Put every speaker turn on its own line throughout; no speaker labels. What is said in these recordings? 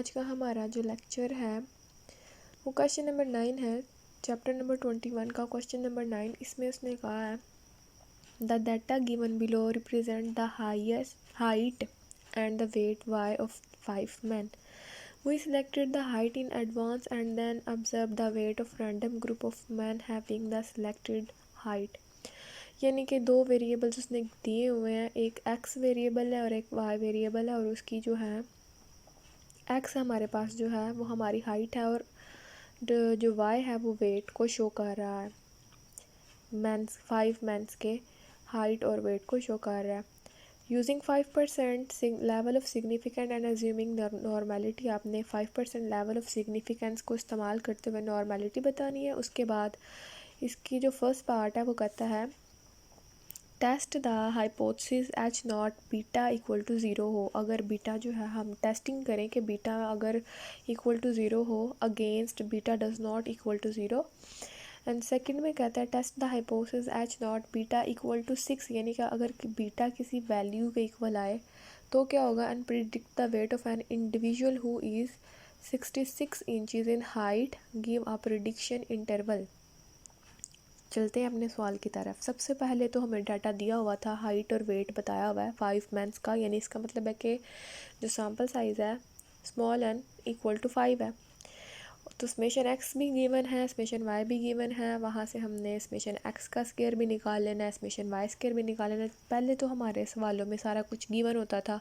आज का हमारा जो लेक्चर है वो क्वेश्चन नंबर 9 है, चैप्टर नंबर 21 का क्वेश्चन नंबर 9। इसमें उसने कहा है the data given below represent the height and the weight y of 5 men. We selected the height in advance and then observed the weight of random group of men having the selected height. यानी कि दो variables उसने दिए हुए हैं, एक x variable है और एक y वेरिएबल है, और उसकी जो है x हमारे पास जो है वो हमारी हाइट है और जो y है वो वेट को शो कर रहा है। 5 मेंस के हाइट और वेट को शो कर रहा है। Using 5% level of significant and assuming normality, आपने 5% लेवल ऑफ सिग्निफिकेंस को इस्तेमाल करते हुए नॉर्मेलिटी बतानी है। उसके बाद इसकी जो फर्स्ट पार्ट है वो कहता है test the hypothesis H not beta equal to 0 हो। अगर बीटा जो है हम टेस्टिंग करें कि बीटा अगर इक्वल टू 0 हो against beta does not equal to 0। And second में कहता है test the hypothesis H not beta equal to 6, यानी कि अगर बीटा किसी वैल्यू के इक्वल आए तो क्या होगा। And predict the weight of an individual who is 66 inches in height, give a prediction interval. चलते हैं अपने सवाल की तरफ। सबसे पहले तो हमें डाटा दिया हुआ था, हाइट और वेट बताया हुआ है 5 मेंस का, यानी इसका मतलब है कि जो सैम्पल साइज़ है स्मॉल n इक्वल टू 5 है। तो समेशन x भी गिवन है, समेशन y भी गिवन है, वहाँ से हमने समेशन x का स्क्वायर भी निकाल लेना है, समेशन y स्क्वायर भी निकाल लेना है। पहले तो हमारे सवालों में सारा कुछ गिवन होता था,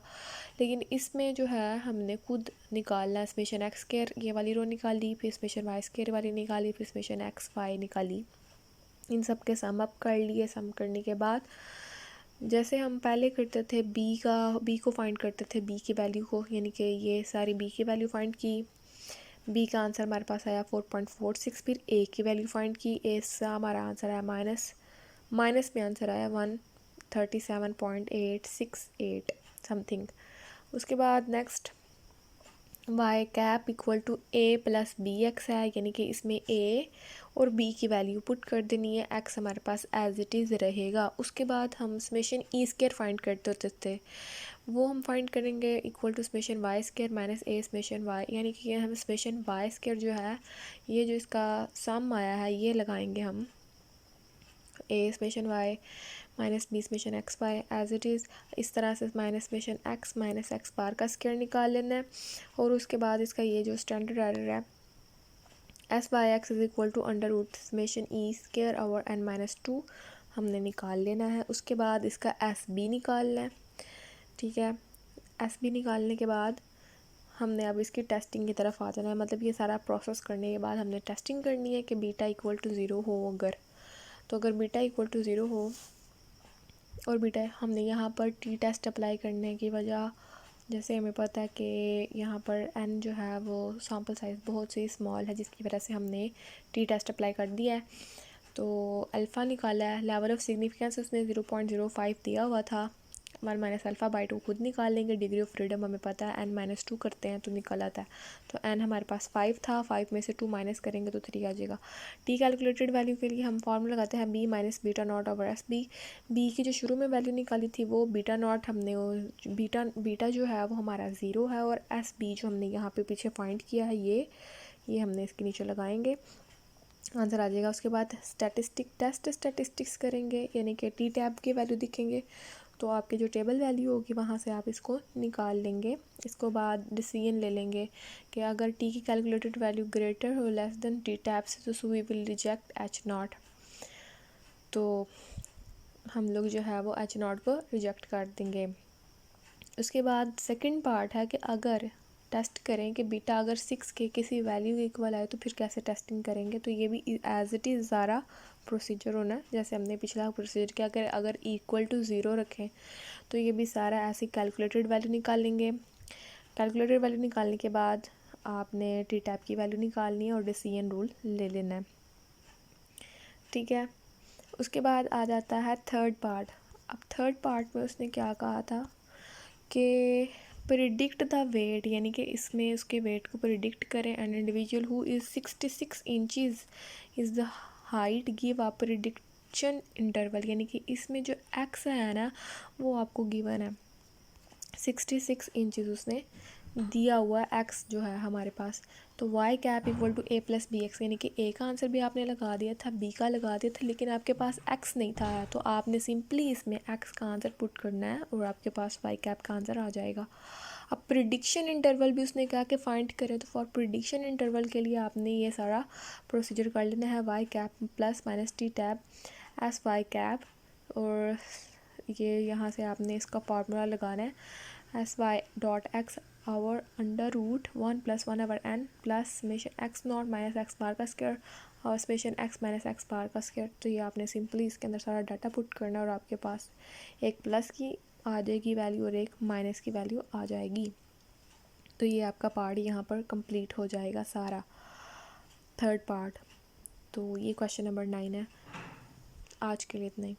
लेकिन इसमें जो है हमने खुद निकालना है। समेशन x स्क्वायर ये वाली रो निकाली, फिर समेशन y स्क्वायर वाली निकाली, फिर समेशन x y निकाली। इन सब के सम अप कर लिए। सम करने के बाद जैसे हम पहले करते थे बी को फाइंड करते थे, बी की वैल्यू को, यानी कि ये सारी बी की वैल्यू फाइंड की। बी का आंसर हमारे पास आया 4.46। फिर ए की वैल्यू फाइंड की, ए से हमारा आंसर आया माइनस में आंसर आया 137.868 समथिंग। उसके बाद next Y cap equal to A plus B X है, यानी कि इसमें ए और बी की वैल्यू पुट कर देनी है, एक्स हमारे पास एज इट इज़ रहेगा। उसके बाद हम समेशन ई स्क्वायर फाइंड करते होते थे, वो हम फाइंड करेंगे equal to summation Y square minus A summation Y, यानी कि हम समेशन वाई स्क्वायर जो है ये जो इसका सम आया है ये लगाएंगे हम A summation Y minus B summation X Y as it is. इस तरह से minus summation X minus X bar का स्क्वायर निकाल लेना है। और उसके बाद इसका ये जो स्टैंडर्ड एरर है S Y X is equal to under root summation E square over N minus 2 हमने निकाल लेना है। उसके बाद इसका एस बी निकालना है, ठीक है। एस बी निकालने के बाद हमने अब इसकी टेस्टिंग की तरफ आ जाना है, मतलब ये सारा प्रोसेस करने के बाद हमने टेस्टिंग करनी है कि बीटा इक्वल टू 0 हो। अगर बीटा इक्वल टू 0 हो और बीटा हमने यहाँ पर टी टेस्ट अप्लाई करने की वजह, जैसे हमें पता है कि यहाँ पर n जो है वो सैम्पल साइज़ बहुत सी स्मॉल है, जिसकी वजह से हमने टी टेस्ट अप्लाई कर दिया है। तो अल्फ़ा निकाला है, लेवल ऑफ सिग्निफिकेंस उसने 0.05 दिया हुआ था। 1 माइनस अल्फ़ा बाई 2 खुद निकाल लेंगे। डिग्री ऑफ फ्रीडम हमें पता है n-2 करते हैं तो निकल आता है। तो n हमारे पास 5 था, 5 में से 2 माइनस करेंगे तो 3 आ जाएगा। टी कैलकुलेटेड वैल्यू के लिए हम फॉर्मूला लगाते हैं b minus beta not over S B. B की जो शुरू में वैल्यू निकाली थी वो बीटा नॉट, हमने बीटा जो है वो हमारा 0 है, और एस बी जो हमने यहाँ पे पीछे फाइंड किया है ये हमने इसके नीचे लगाएंगे, आंसर आ जाएगा। उसके बाद स्टैटिस्टिक्स करेंगे, यानी कि टी टैब की वैल्यू दिखेंगे तो आपकी जो टेबल वैल्यू होगी वहाँ से आप इसको निकाल लेंगे। इसको बाद डिसीजन ले लेंगे कि अगर टी की कैलकुलेटेड वैल्यू ग्रेटर हो लेस देन टी टैब से तो we will reject H not. तो हम लोग जो है वो एच नॉट को रिजेक्ट कर देंगे। उसके बाद सेकंड पार्ट है कि अगर टेस्ट करें कि बीटा अगर 6 के किसी वैल्यू के इक्वल आए तो फिर कैसे टेस्टिंग करेंगे। तो ये भी एज इट इज़ सारा प्रोसीजर होना है, जैसे हमने पिछला प्रोसीजर किया कि अगर इक्वल टू 0 रखें तो ये भी सारा ऐसे कैलकुलेटेड वैल्यू निकाल लेंगे। कैलकुलेटेड वैल्यू निकालने के बाद आपने टी टैप की वैल्यू निकालनी है और डिसीजन रूल ले लेना है, ठीक है। उसके बाद आ जाता है थर्ड पार्ट। अब थर्ड पार्ट में उसने क्या कहा था कि प्रिडिक्ट द वेट, यानी कि इसमें उसके वेट को प्रिडिक्ट करें। An individual who is 66 inches is the height, give a prediction interval, यानी कि इसमें जो एक्स है ना वो आपको गिवन है 66 इंचज़ उसने दिया हुआ एक्स जो है हमारे पास, तो Y cap equal to A plus B X, यानी कि ए का आंसर भी आपने लगा दिया था, बी का लगा दिया था, लेकिन आपके पास एक्स नहीं था, तो आपने सिंपली इसमें एक्स का आंसर पुट करना है और आपके पास वाई कैप का आंसर आ जाएगा। अब प्रिडिक्शन इंटरवल भी उसने कहा कि फाइंड करें, तो फॉर प्रिडिक्शन इंटरवल के लिए आपने ये सारा प्रोसीजर कर लेना है, Y cap plus minus T tab S Y cap, और ये यहाँ से आपने इसका फार्मूला लगाना है, S Y dot X over under root 1+1 over N plus summation X naught minus X bar का स्क्वायर और summation X minus X bar का स्क्वायर। तो ये आपने सिंपली इसके अंदर सारा डाटा पुट करना है और आपके पास एक प्लस की आ जाएगी वैल्यू और एक माइनस की वैल्यू आ जाएगी। तो ये आपका पार्ट यहाँ पर कंप्लीट हो जाएगा सारा, थर्ड पार्ट। तो ये क्वेश्चन नंबर 9 है। आज के लिए इतना ही।